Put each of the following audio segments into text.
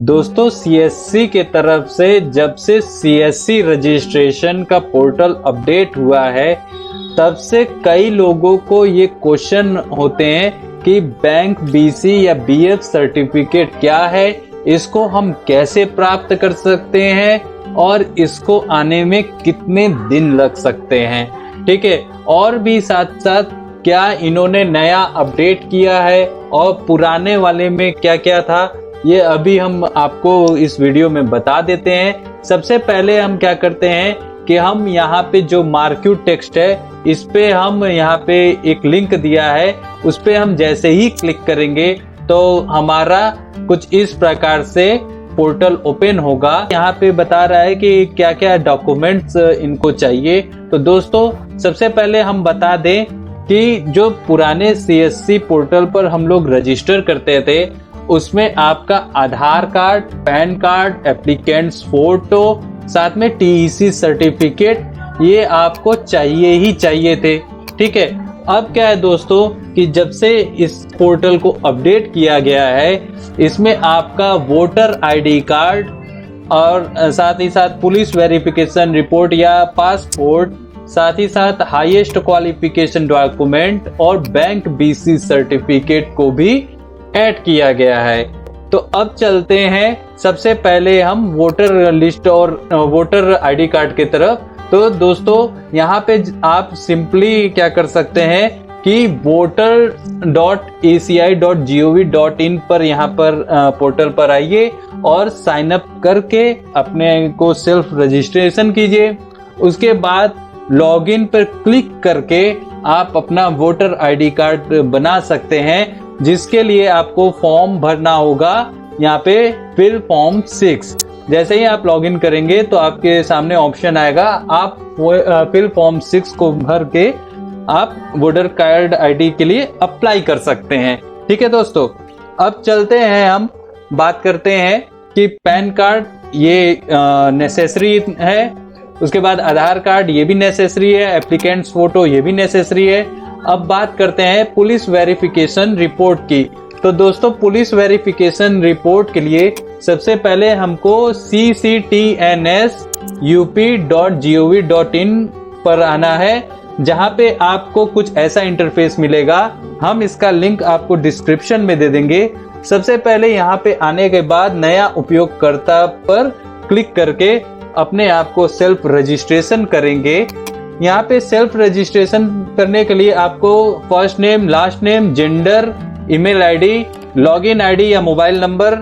दोस्तों सीएससी के तरफ से जब से सीएससी रजिस्ट्रेशन का पोर्टल अपडेट हुआ है तब से कई लोगों को ये क्वेश्चन होते हैं कि बैंक बीसी या बीएफ सर्टिफिकेट क्या है, इसको हम कैसे प्राप्त कर सकते हैं और इसको आने में कितने दिन लग सकते हैं। ठीक है, और भी साथ साथ क्या इन्होंने नया अपडेट किया है और पुराने वाले में क्या क्या था, ये अभी हम आपको इस वीडियो में बता देते हैं। सबसे पहले हम क्या करते हैं कि हम यहाँ पे जो मार्क्यूट टेक्स्ट है इस पे हम यहाँ पे एक लिंक दिया है, उस पे हम जैसे ही क्लिक करेंगे तो हमारा कुछ इस प्रकार से पोर्टल ओपन होगा। यहाँ पे बता रहा है कि क्या क्या डॉक्यूमेंट्स इनको चाहिए। तो दोस्तों सबसे पहले हम बता दें कि जो पुराने सीएससी पोर्टल पर हम लोग रजिस्टर करते थे उसमें आपका Aadhaar card, PAN card, applicants photo, साथ में टीईसी सर्टिफिकेट ये आपको चाहिए ही चाहिए थे। ठीक है, अब क्या है दोस्तों कि जब से इस पोर्टल को अपडेट किया गया है इसमें आपका वोटर आईडी कार्ड और साथ ही साथ पुलिस वेरिफिकेशन रिपोर्ट या पासपोर्ट, साथ ही साथ हाईएस्ट क्वालिफिकेशन डॉक्यूमेंट और बैंक बीसी सर्टिफिकेट को भी ऐड किया गया है। तो अब चलते हैं सबसे पहले हम वोटर लिस्ट और वोटर आईडी कार्ड की तरफ। तो दोस्तों यहाँ पे आप सिंपली क्या कर सकते हैं कि voter.eci.gov.in पर यहाँ पर पोर्टल पर आइए और साइन अप करके अपने को सेल्फ रजिस्ट्रेशन कीजिए। उसके बाद लॉगिन पर क्लिक करके आप अपना वोटर आईडी कार्ड बना सकते हैं, जिसके लिए आपको फॉर्म भरना होगा यहाँ पे फिल फॉर्म 6। जैसे ही आप लॉगिन करेंगे तो आपके सामने ऑप्शन आएगा, आप फिल फॉर्म 6 को भर के आप वोटर कार्ड आईडी के लिए अप्लाई कर सकते हैं। ठीक है दोस्तों, अब चलते हैं हम बात करते हैं कि पैन कार्ड ये नेसेसरी है, उसके बाद आधार कार्ड ये भी नेसेसरी है, एप्लीकेंट्स फोटो ये भी नेसेसरी है। अब बात करते हैं पुलिस वेरिफिकेशन रिपोर्ट की। तो दोस्तों पुलिस वेरिफिकेशन रिपोर्ट के लिए सबसे पहले हमको cctnsup.gov.in पर आना है, जहां पे आपको कुछ ऐसा इंटरफेस मिलेगा। हम इसका लिंक आपको डिस्क्रिप्शन में दे देंगे। सबसे पहले यहाँ पे आने के बाद नया उपयोगकर्ता पर क्लिक करके अपने आप को सेल्फ रजिस्ट्रेशन करेंगे। यहाँ पे सेल्फ रजिस्ट्रेशन करने के लिए आपको first name, last name, gender, email ID, login ID या मोबाइल नंबर,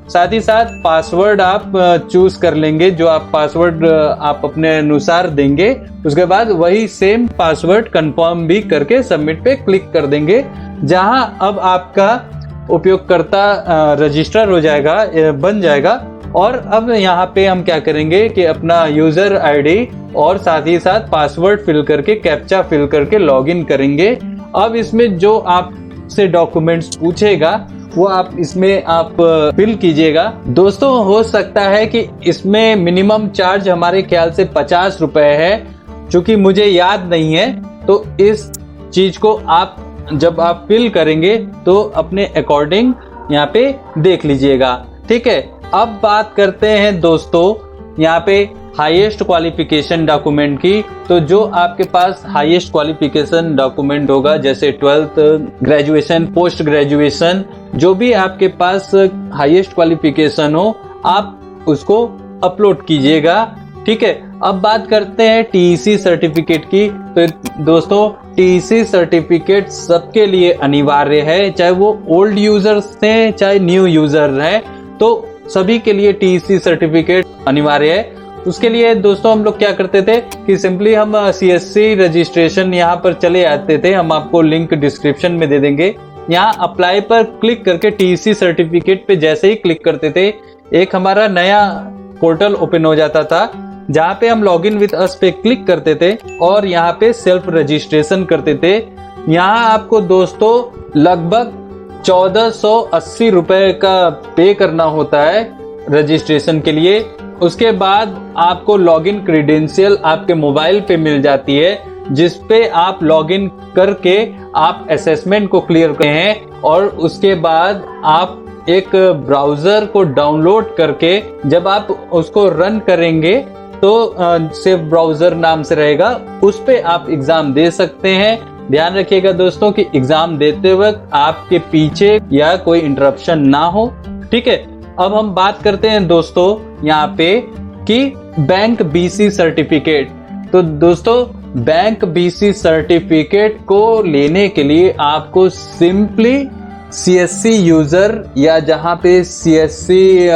साथ ही साथ पासवर्ड आप चूज कर लेंगे, जो आप पासवर्ड आप अपने अनुसार देंगे। उसके बाद वही सेम पासवर्ड कंफर्म भी करके सबमिट पे क्लिक कर देंगे, जहां अब आपका उपयोगकर्ता रजिस्टर हो जाएगा, बन जाएगा। और अब यहाँ पे हम क्या करेंगे कि अपना यूजर आईडी और साथ ही साथ पासवर्ड फिल करके कैप्चा फिल करके लॉगिन करेंगे। अब इसमें जो आपसे डॉक्यूमेंट्स पूछेगा वो आप इसमें आप फिल कीजिएगा। दोस्तों हो सकता है कि इसमें मिनिमम चार्ज हमारे ख्याल से 50 रुपए है, चूंकि मुझे याद नहीं है, तो इस चीज को आप जब आप फिल करेंगे तो अपने अकॉर्डिंग यहाँ पे देख लीजिएगा। ठीक है, अब बात करते हैं दोस्तों यहाँ पे हाईएस्ट क्वालिफिकेशन डॉक्यूमेंट की। तो जो आपके पास हाईएस्ट क्वालिफिकेशन डॉक्यूमेंट होगा, जैसे 12th, ग्रेजुएशन, पोस्ट ग्रेजुएशन, जो भी आपके पास हाईएस्ट क्वालिफिकेशन हो आप उसको अपलोड कीजिएगा। ठीक है, अब बात करते हैं टीईसी सर्टिफिकेट की। तो दोस्तों टीईसी सर्टिफिकेट सबके लिए अनिवार्य है, चाहे वो ओल्ड यूजर्स हैं चाहे न्यू यूजर हैं, तो सभी के लिए टीईसी सर्टिफिकेट अनिवार्य है। उसके लिए दोस्तों हम लोग क्या करते थे कि सिंपली हम सीएससी रजिस्ट्रेशन यहाँ पर चले आते थे। हम आपको लिंक डिस्क्रिप्शन में दे देंगे। यहाँ अप्लाई पर क्लिक करके टीईसी सर्टिफिकेट पे जैसे ही क्लिक करते थे एक हमारा नया पोर्टल ओपन हो जाता था, जहाँ पे हम लॉगिन विद अस पे क्लिक करते थे और यहाँ पे सेल्फ रजिस्ट्रेशन करते थे। यहाँ आपको दोस्तों लगभग 1480 रुपए का पे करना होता है रजिस्ट्रेशन के लिए। उसके बाद आपको लॉगिन क्रेडेंशियल आपके मोबाइल पे मिल जाती है, जिस पे आप लॉगिन करके आप असेसमेंट को क्लियर करते हैं और उसके बाद आप एक ब्राउजर को डाउनलोड करके जब आप उसको रन करेंगे तो सेफ ब्राउजर नाम से रहेगा, उस पे आप एग्जाम दे सकते हैं। ध्यान रखिएगा दोस्तों कि एग्जाम देते वक्त आपके पीछे या कोई इंटरप्शन ना हो। ठीक है, अब हम बात करते हैं दोस्तों यहाँ पे कि बैंक बीसी सर्टिफिकेट। तो दोस्तों बैंक बीसी सर्टिफिकेट को लेने के लिए आपको सिंपली सीएससी यूजर या जहां पे सीएससी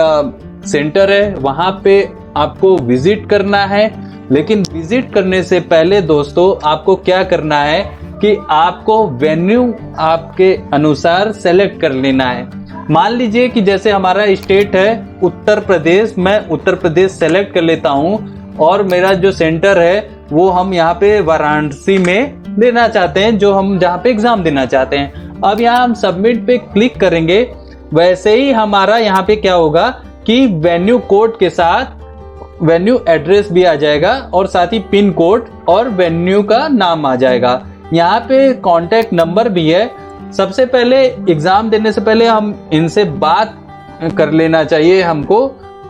सेंटर है वहां पे आपको विजिट करना है। लेकिन विजिट करने से पहले दोस्तों आपको क्या करना है कि आपको वेन्यू आपके अनुसार सेलेक्ट कर लेना है। मान लीजिए कि जैसे हमारा स्टेट है उत्तर प्रदेश, मैं उत्तर प्रदेश सेलेक्ट कर लेता हूं और मेरा जो सेंटर है वो हम यहाँ पे वाराणसी में देना चाहते हैं, जो हम जहाँ पे एग्जाम देना चाहते हैं। अब यहाँ हम सबमिट पे क्लिक करेंगे, वैसे ही हमारा यहाँ पे क्या होगा कि वेन्यू कोड के साथ वेन्यू एड्रेस भी आ जाएगा और साथ ही पिन कोड और वेन्यू का नाम आ जाएगा। यहाँ पे कॉन्टेक्ट नंबर भी है। सबसे पहले एग्जाम देने से पहले हम इनसे बात कर लेना चाहिए हमको,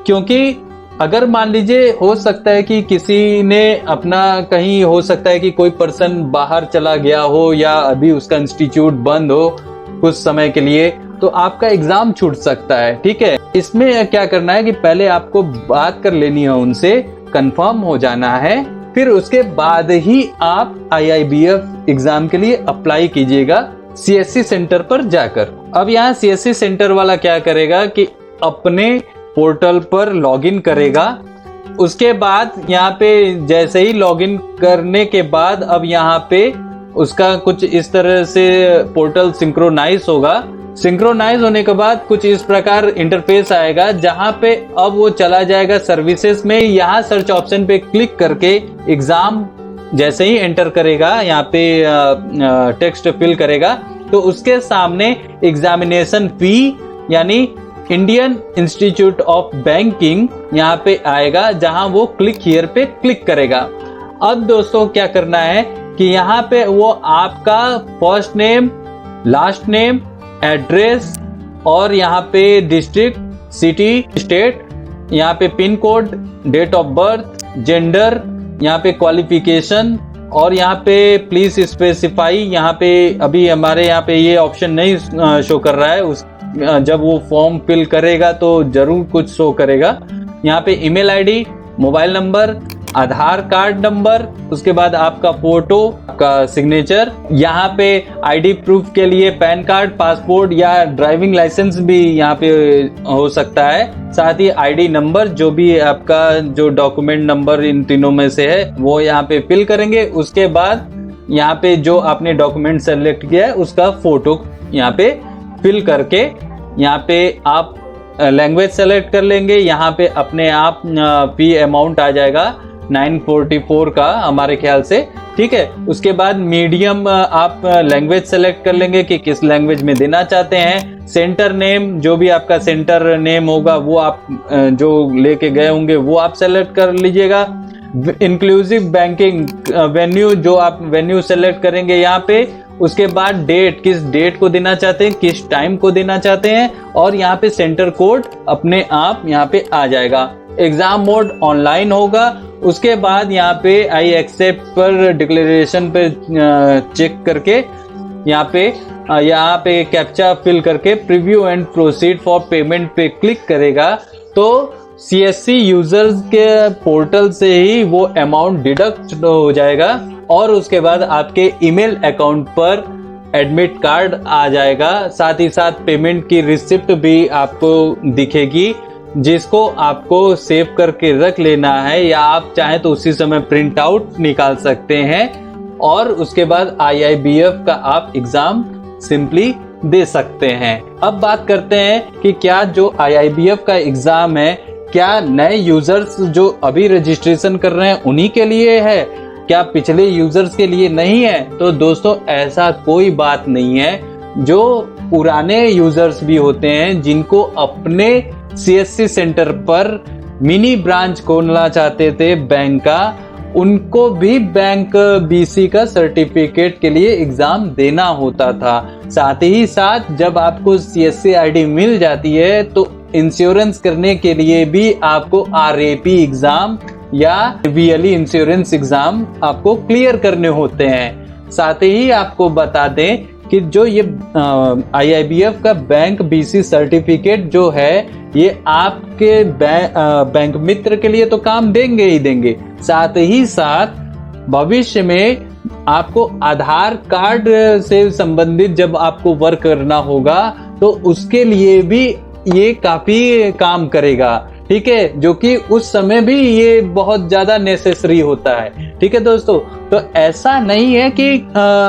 क्योंकि अगर मान लीजिए हो सकता है कि किसी ने अपना कहीं हो सकता है कि कोई पर्सन बाहर चला गया हो या अभी उसका इंस्टीट्यूट बंद हो कुछ समय के लिए, तो आपका एग्जाम छूट सकता है। ठीक है, इसमें क्या करना है कि पहले आपको बात कर लेनी है उनसे, कंफर्म हो जाना है, फिर उसके बाद ही आप IIBF एग्जाम के लिए अप्लाई कीजिएगा सीएससी सेंटर पर जाकर। अब यहाँ सीएससी सेंटर वाला क्या करेगा कि अपने पोर्टल पर लॉगिन करेगा। उसके बाद यहाँ पे जैसे ही लॉगिन करने के बाद अब यहाँ पे उसका कुछ इस तरह से पोर्टल सिंक्रोनाइज होगा। सिंक्रोनाइज होने के बाद कुछ इस प्रकार इंटरफेस आएगा जहां पे अब वो चला जाएगा सर्विसेज में। यहाँ सर्च ऑप्शन पे क्लिक करके एग्जाम जैसे ही एंटर करेगा, यहाँ पे टेक्स्ट फिल करेगा, तो उसके सामने एग्जामिनेशन फी यानी इंडियन इंस्टीट्यूट ऑफ बैंकिंग यहाँ पे आएगा, जहां वो क्लिक हियर पे क्लिक करेगा। अब दोस्तों क्या करना है कि यहाँ पे वो आपका first name, last name, address और यहाँ पे डिस्ट्रिक्ट, सिटी, स्टेट, यहाँ पे pin code, date of birth, gender, यहाँ पे क्वालिफिकेशन और यहाँ पे प्लीज स्पेसिफाई। यहाँ पे अभी हमारे यहाँ पे ये ऑप्शन नहीं शो कर रहा है, उस जब वो फॉर्म फिल करेगा तो जरूर कुछ शो करेगा। यहाँ पे ईमेल आईडी, मोबाइल नंबर, आधार कार्ड नंबर, उसके बाद आपका फोटो, आपका सिग्नेचर, यहाँ पे आईडी प्रूफ के लिए पैन कार्ड, पासपोर्ट या ड्राइविंग लाइसेंस भी यहाँ पे हो सकता है। साथ ही आईडी नंबर, जो भी आपका जो डॉक्यूमेंट नंबर इन तीनों में से है वो यहाँ पे फिल करेंगे। उसके बाद यहाँ पे जो आपने डॉक्यूमेंट सेलेक्ट किया है उसका फोटो यहाँ पे फिल करके यहाँ पे आप लैंग्वेज सेलेक्ट कर लेंगे। यहाँ पे अपने आप फी अमाउंट आ जाएगा 944 का हमारे ख्याल से। ठीक है, उसके बाद मीडियम आप लैंग्वेज सेलेक्ट कर लेंगे कि किस लैंग्वेज में देना चाहते हैं। सेंटर नेम, जो भी आपका सेंटर नेम होगा वो आप जो लेके गए होंगे वो आप सेलेक्ट कर लीजिएगा। इंक्लूसिव बैंकिंग वेन्यू, जो आप वेन्यू सेलेक्ट करेंगे यहाँ पे। उसके बाद डेट, किस डेट को देना चाहते हैं, किस टाइम को देना चाहते हैं, और यहाँ पे सेंटर कोड अपने आप यहाँ पे आ जाएगा। एग्जाम मोड ऑनलाइन होगा। उसके बाद यहाँ पे आई एक्सेप्ट पर डिक्लेरेशन पे चेक करके यहाँ पे कैप्चा फिल करके preview and proceed for payment पे क्लिक करेगा तो सीएससी यूजर्स के पोर्टल से ही वो अमाउंट डिडक्ट हो जाएगा और उसके बाद आपके ईमेल अकाउंट पर एडमिट कार्ड आ जाएगा। साथ ही साथ पेमेंट की रिसिप्ट भी आपको दिखेगी, जिसको आपको सेव करके रख लेना है, या आप चाहें तो उसी समय प्रिंट आउट निकाल सकते हैं और उसके बाद IIBF का आप एग्जाम सिंपली दे सकते हैं। अब बात करते हैं कि क्या जो IIBF का एग्जाम है क्या नए यूजर्स जो अभी रजिस्ट्रेशन कर रहे हैं उन्हीं के लिए है, क्या पिछले यूजर्स के लिए नहीं है? तो दोस्तों ऐसा कोई बात नहीं है। जो पुराने यूजर्स भी होते हैं जिनको अपने CSC सेंटर पर मिनी ब्रांच खोलना चाहते थे बैंक का, उनको भी बैंक बीसी का सर्टिफिकेट के लिए एग्जाम देना होता था। साथ ही साथ जब आपको सीएससी आईडी मिल जाती है तो इंश्योरेंस करने के लिए भी आपको आरएपी एग्जाम या वीएलई इंश्योरेंस एग्जाम आपको क्लियर करने होते हैं। साथ ही आपको बता दें कि जो ये आईआईबीएफ का बैंक बीसी सर्टिफिकेट जो है ये आपके बैंक मित्र के लिए तो काम देंगे ही देंगे, साथ ही साथ भविष्य में आपको आधार कार्ड से संबंधित जब आपको वर्क करना होगा तो उसके लिए भी ये काफी काम करेगा। ठीक है, जो कि उस समय भी ये बहुत ज्यादा नेसेसरी होता है। ठीक है दोस्तों, तो ऐसा नहीं है कि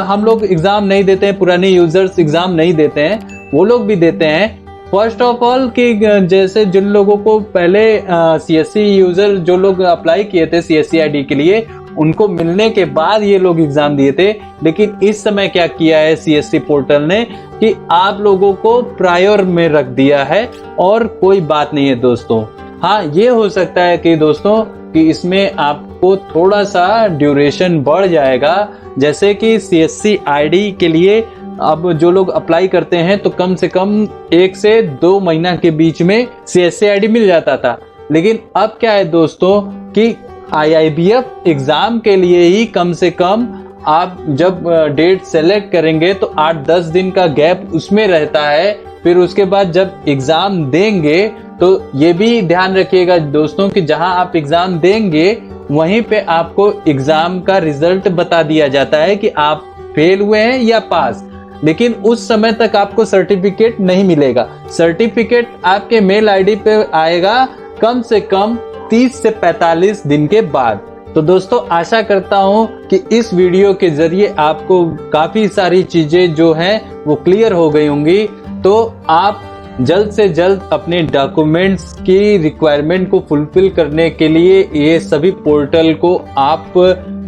हम लोग एग्जाम नहीं देते हैं, पुराने यूजर्स एग्जाम नहीं देते हैं, वो लोग भी देते हैं। फर्स्ट ऑफ ऑल कि जैसे जिन लोगों को पहले सीएससी यूजर जो लोग अप्लाई किए थे सीएससी आईडी के लिए, उनको मिलने के बाद ये लोग एग्जाम दिए थे। लेकिन इस समय क्या किया है सीएससी पोर्टल ने कि आप लोगों को प्रायर में रख दिया है और कोई बात नहीं है दोस्तों। हाँ, ये हो सकता है कि दोस्तों कि इसमें आपको थोड़ा सा ड्यूरेशन बढ़ जाएगा। जैसे कि सीएससी आईडी के लिए अब जो लोग अप्लाई करते हैं तो कम से कम 1 से 2 महीना के बीच में सीएससी आईडी मिल जाता था। लेकिन अब क्या है दोस्तों कि आईआईबीएफ एग्जाम के लिए ही कम से कम आप जब डेट सेलेक्ट करेंगे तो 8-10 दिन का गैप उसमें रहता है। फिर उसके बाद जब एग्जाम देंगे तो ये भी ध्यान रखिएगा दोस्तों कि जहां आप एग्जाम देंगे वहीं पे आपको एग्जाम का रिजल्ट बता दिया जाता है कि आप फेल हुए हैं या पास। लेकिन उस समय तक आपको सर्टिफिकेट नहीं मिलेगा। सर्टिफिकेट आपके मेल आईडी पे आएगा कम से कम 30 से 45 दिन के बाद। तो दोस्तों आशा करता हूं कि इस वीडियो के जरिए आपको काफी सारी चीजें जो हैं वो क्लियर हो गई होंगी। तो आप जल्द से जल्द अपने डॉक्यूमेंट्स की रिक्वायरमेंट को फुलफिल करने के लिए ये सभी पोर्टल को आप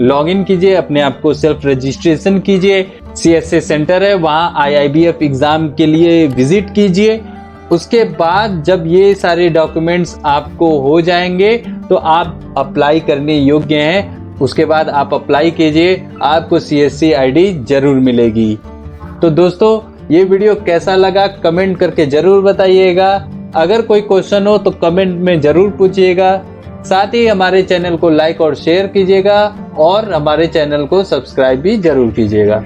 लॉगिन कीजिए, अपने आप को सेल्फ रजिस्ट्रेशन कीजिए। सीएससी सेंटर है, वहां आईआईबीएफ एग्जाम के लिए विजिट कीजिए। उसके बाद जब ये सारे डॉक्यूमेंट्स आपको हो जाएंगे तो आप अप्लाई करने योग्य हैं। उसके बाद आप अप्लाई कीजिए, आपको सीएससी आईडी जरूर मिलेगी। तो दोस्तों ये वीडियो कैसा लगा कमेंट करके जरूर बताइएगा। अगर कोई क्वेश्चन हो तो कमेंट में जरूर पूछिएगा। साथ ही हमारे चैनल को लाइक और शेयर कीजिएगा और हमारे चैनल को सब्सक्राइब भी जरूर कीजिएगा।